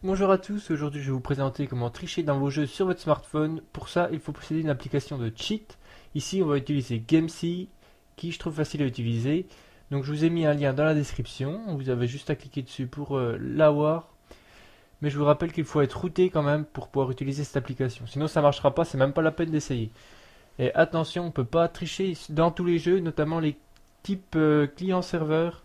Bonjour à tous, aujourd'hui je vais vous présenter comment tricher dans vos jeux sur votre smartphone. Pour ça, il faut posséder une application de cheat. Ici, on va utiliser GameSee, qui je trouve facile à utiliser. Donc je vous ai mis un lien dans la description, vous avez juste à cliquer dessus pour l'avoir. Mais je vous rappelle qu'il faut être routé quand même pour pouvoir utiliser cette application. Sinon ça marchera pas, c'est même pas la peine d'essayer. Et attention, on peut pas tricher dans tous les jeux, notamment les types client-serveur,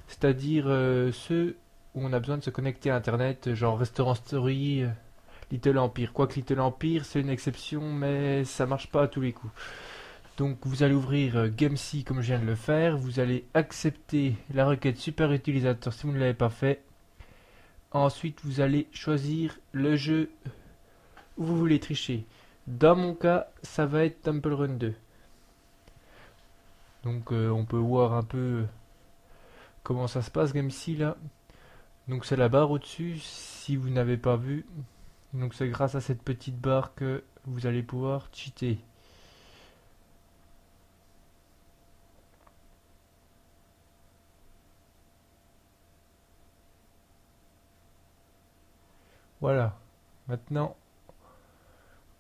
c'est-à-dire ceux où on a besoin de se connecter à Internet, genre Restaurant Story, Little Empire. Quoique Little Empire, c'est une exception, mais ça marche pas à tous les coups. Donc vous allez ouvrir GameSee comme je viens de le faire, vous allez accepter la requête super utilisateur si vous ne l'avez pas fait. Ensuite, vous allez choisir le jeu où vous voulez tricher. Dans mon cas, ça va être Temple Run 2. Donc on peut voir un peu comment ça se passe GameSee là. Donc c'est la barre au-dessus si vous n'avez pas vu. Donc c'est grâce à cette petite barre que vous allez pouvoir cheater. Voilà. Maintenant,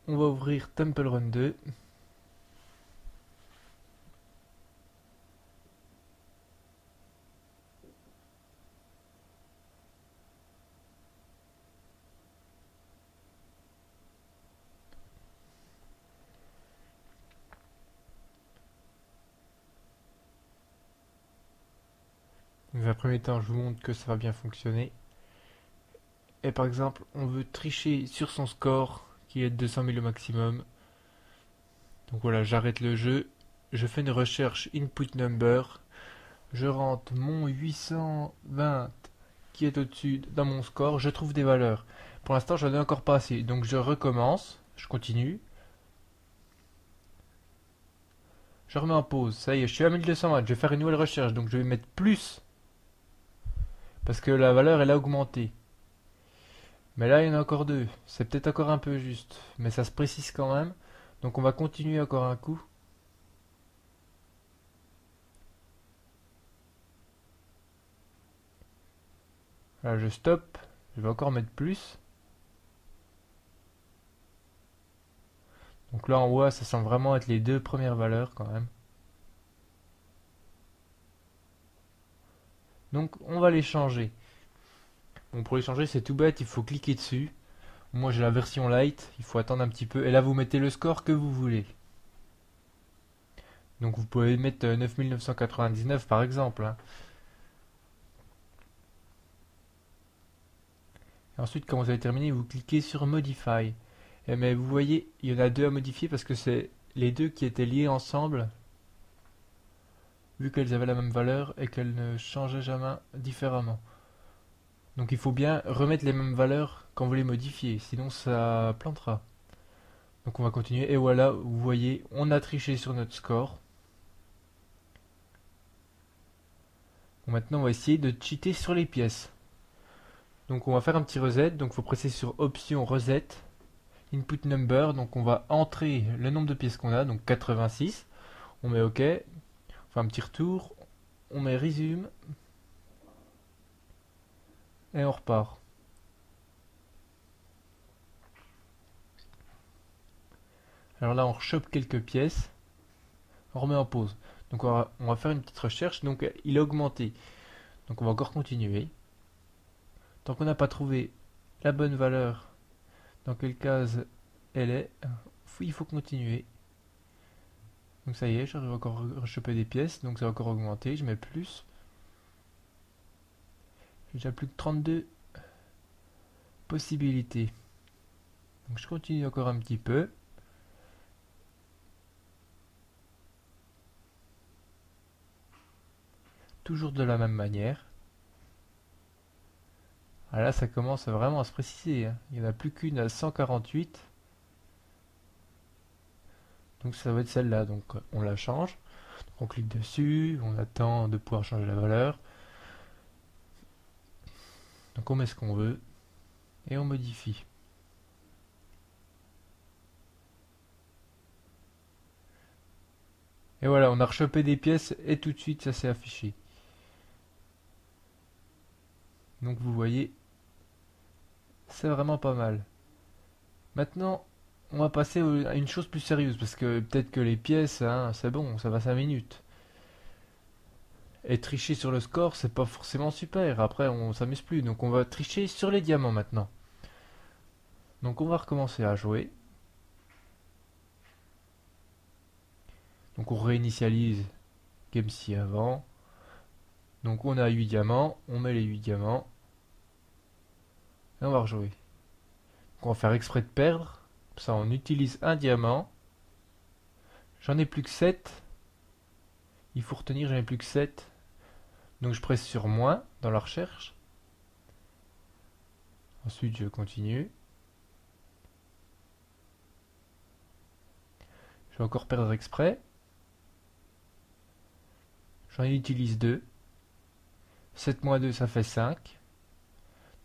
on va ouvrir Temple Run 2. Dans un premier temps, je vous montre que ça va bien fonctionner. Et par exemple, on veut tricher sur son score qui est de 200 000 au maximum. Donc voilà, j'arrête le jeu. Je fais une recherche input number. Je rentre mon 820 qui est au-dessus dans mon score. Je trouve des valeurs. Pour l'instant, je n'en ai encore pas assez. Donc je recommence. Je continue. Je remets en pause. Ça y est, je suis à 1220. Je vais faire une nouvelle recherche. Donc je vais mettre plus. Parce que la valeur, elle a augmenté. Mais là, il y en a encore deux. C'est peut-être encore un peu juste. Mais ça se précise quand même. Donc on va continuer encore un coup. Là, je stoppe. Je vais encore mettre plus. Donc là, en haut, ça semble vraiment être les deux premières valeurs quand même. Donc on va les changer. Bon, pour les changer, c'est tout bête. Il faut cliquer dessus. Moi, j'ai la version light. Il faut attendre un petit peu. Et là, vous mettez le score que vous voulez. Donc vous pouvez mettre 9999 par exemple, hein. Et ensuite, quand vous avez terminé, vous cliquez sur Modify. Mais vous voyez, il y en a deux à modifier parce que c'est les deux qui étaient liés ensemble, vu qu'elles avaient la même valeur et qu'elles ne changeaient jamais différemment. Donc il faut bien remettre les mêmes valeurs quand vous les modifiez, sinon ça plantera. Donc on va continuer, et voilà, vous voyez, on a triché sur notre score. Bon, maintenant on va essayer de cheater sur les pièces. Donc on va faire un petit reset, donc il faut presser sur Option Reset. Input number, donc on va entrer le nombre de pièces qu'on a, donc 86. On met OK, on fait un petit retour, on met Resume et on repart. Alors là, on chope quelques pièces, on remet en pause. Donc on va faire une petite recherche, donc il a augmenté. Donc on va encore continuer. Tant qu'on n'a pas trouvé la bonne valeur, dans quelle case elle est, il faut continuer. Donc ça y est, j'arrive encore à choper des pièces, donc ça va encore augmenter, je mets plus. J'ai déjà plus que 32 possibilités. Donc je continue encore un petit peu. Toujours de la même manière. Ah là, ça commence vraiment à se préciser, hein. Il n'y en a plus qu'une à 148. Donc ça va être celle-là. Donc on la change. Donc, on clique dessus, on attend de pouvoir changer la valeur. Donc on met ce qu'on veut et on modifie. Et voilà, on a rechopé des pièces et tout de suite ça s'est affiché. Donc vous voyez, C'est vraiment pas mal. Maintenant, on va passer à une chose plus sérieuse, parce que peut-être que les pièces, hein, c'est bon, ça va 5 minutes. Et tricher sur le score, c'est pas forcément super. Après, on s'amuse plus. Donc on va tricher sur les diamants maintenant. Donc on va recommencer à jouer. Donc on réinitialise GameC avant. Donc on a 8 diamants, on met les 8 diamants. Et on va rejouer. Donc on va faire exprès de perdre. Ça on utilise un diamant. J'en ai plus que 7. Il faut retenir, j'en ai plus que 7. Donc je presse sur moins dans la recherche. Ensuite je continue. Je vais encore perdre exprès. J'en utilise 2. 7 moins 2 ça fait 5.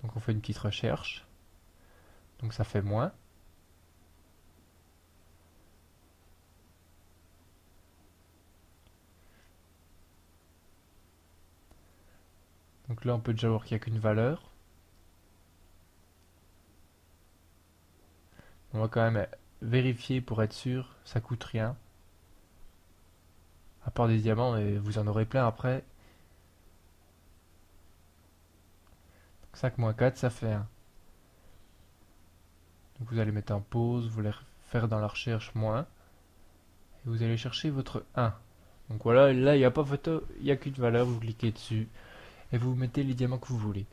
Donc on fait une petite recherche. Donc ça fait moins. Donc là on peut déjà voir qu'il n'y a qu'une valeur. On va quand même vérifier pour être sûr, ça coûte rien. À part des diamants, et vous en aurez plein après. 5 moins 4, ça fait 1. Donc vous allez mettre en pause, vous allez faire dans la recherche moins. Et vous allez chercher votre 1. Donc voilà, là il n'y a pas photo, il n'y a qu'une valeur, vous cliquez dessus. Et vous mettez les diamants que vous voulez.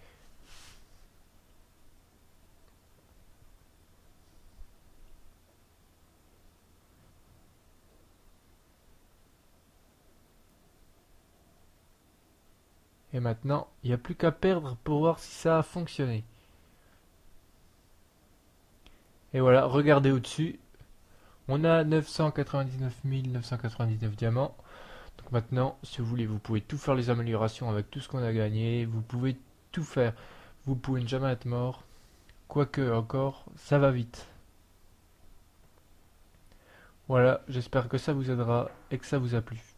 Et maintenant, il n'y a plus qu'à perdre pour voir si ça a fonctionné. Et voilà, regardez au-dessus. On a 999 999 diamants. Donc maintenant, si vous voulez, vous pouvez tout faire les améliorations avec tout ce qu'on a gagné. Vous pouvez tout faire. Vous pouvez ne jamais être mort. Quoique encore, ça va vite. Voilà, j'espère que ça vous aidera et que ça vous a plu.